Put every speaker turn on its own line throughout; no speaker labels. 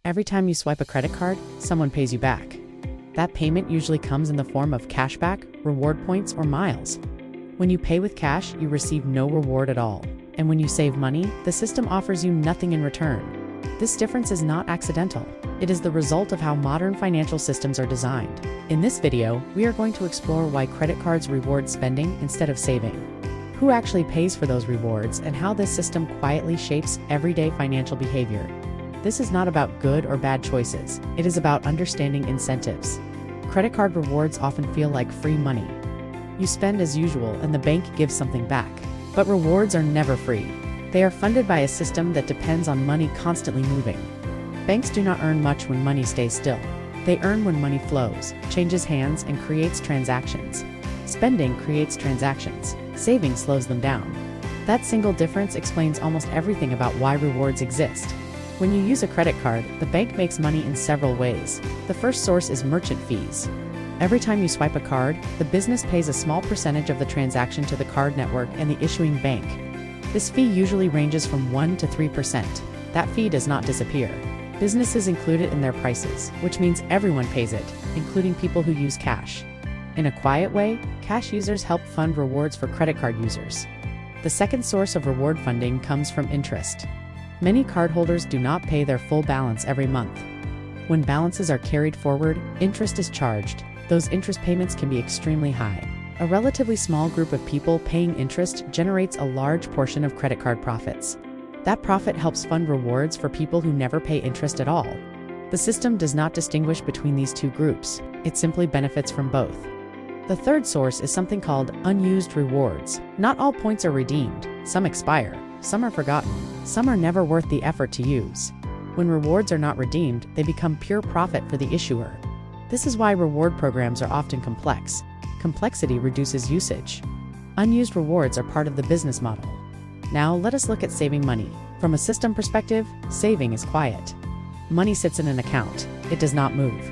Every time you swipe a credit card, someone pays you back. That payment usually comes in the form of cashback, reward points, or miles. When you pay with cash, you receive no reward at all. And when you save money, the system offers you nothing in return. This difference is not accidental. It is the result of how modern financial systems are designed. In this video, we are going to explore why credit cards reward spending instead of saving, who actually pays for those rewards, and how this system quietly shapes everyday financial behavior. This is not about good or bad choices. It is about understanding incentives. Credit card rewards often feel like free money. You spend as usual and the bank gives something back. But rewards are never free. They are funded by a system that depends on money constantly moving. Banks do not earn much when money stays still. They earn when money flows, changes hands, and creates transactions. Spending creates transactions. Saving slows them down. That single difference explains almost everything about why rewards exist. When you use a credit card, the bank makes money in several ways. The first source is merchant fees. Every time you swipe a card, the business pays a small percentage of the transaction to the card network and the issuing bank. This fee usually ranges from 1 to 3%. That fee does not disappear. Businesses include it in their prices, which means everyone pays it, including people who use cash. In a quiet way, cash users help fund rewards for credit card users. The second source of reward funding comes from interest. Many cardholders do not pay their full balance every month. When balances are carried forward, interest is charged. Those interest payments can be extremely high. A relatively small group of people paying interest generates a large portion of credit card profits. That profit helps fund rewards for people who never pay interest at all. The system does not distinguish between these two groups. It simply benefits from both. The third source is something called unused rewards. Not all points are redeemed. Some expire. Some are forgotten. Some are never worth the effort to use. When rewards are not redeemed, they become pure profit for the issuer. This is why reward programs are often complex. Complexity reduces usage. Unused rewards are part of the business model. Now, let us look at saving money. From a system perspective, saving is quiet. Money sits in an account. It does not move.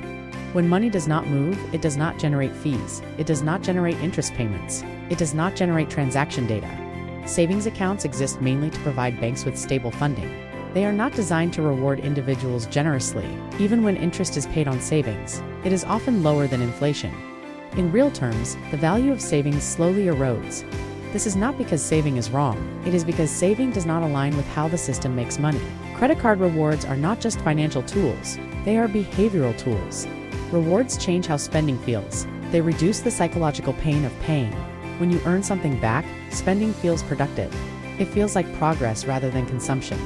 When money does not move, it does not generate fees. It does not generate interest payments. It does not generate transaction data. Savings accounts exist mainly to provide banks with stable funding. They are not designed to reward individuals generously. Even when interest is paid on savings, it is often lower than inflation. In real terms, the value of savings slowly erodes. This is not because saving is wrong. It is because saving does not align with how the system makes money. Credit card rewards are not just financial tools. They are behavioral tools. Rewards change how spending feels. They reduce the psychological pain of paying. When you earn something back, spending feels productive. It feels like progress rather than consumption.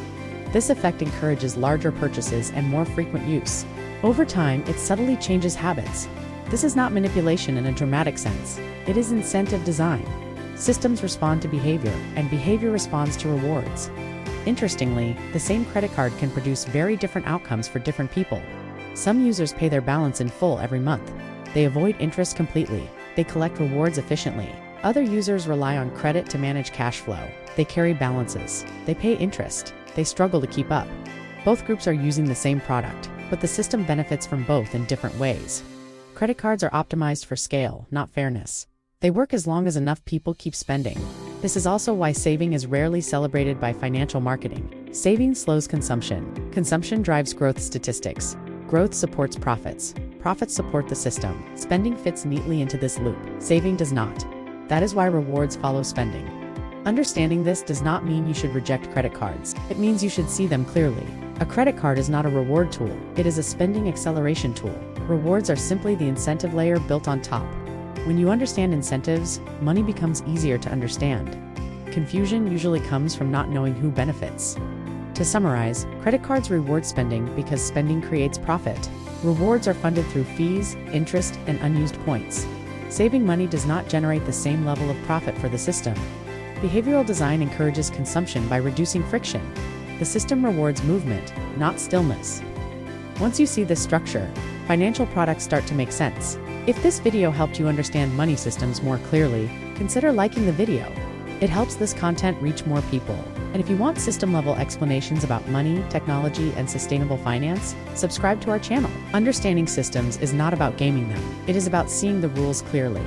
This effect encourages larger purchases and more frequent use. Over time, it subtly changes habits. This is not manipulation in a dramatic sense. It is incentive design. Systems respond to behavior, and behavior responds to rewards. Interestingly, the same credit card can produce very different outcomes for different people. Some users pay their balance in full every month. They avoid interest completely. They collect rewards efficiently. Other users rely on credit to manage cash flow. They carry balances. They pay interest. They struggle to keep up. Both groups are using the same product, but the system benefits from both in different ways. Credit cards are optimized for scale, not fairness. They work as long as enough people keep spending. This is also why saving is rarely celebrated by financial marketing. Saving slows consumption. Consumption drives growth statistics. Growth supports profits. Profits support the system. Spending fits neatly into this loop. Saving does not. That is why rewards follow spending. Understanding this does not mean you should reject credit cards. It means you should see them clearly. A credit card is not a reward tool. It is a spending acceleration tool. Rewards are simply the incentive layer built on top. When you understand incentives, money becomes easier to understand. Confusion usually comes from not knowing who benefits. To summarize, credit cards reward spending because spending creates profit. Rewards are funded through fees, interest, and unused points. Saving money does not generate the same level of profit for the system. Behavioral design encourages consumption by reducing friction. The system rewards movement, not stillness. Once you see this structure, financial products start to make sense. If this video helped you understand money systems more clearly, consider liking the video. It helps this content reach more people. And if you want system-level explanations about money, technology, and sustainable finance, subscribe to our channel. Understanding systems is not about gaming them. It is about seeing the rules clearly.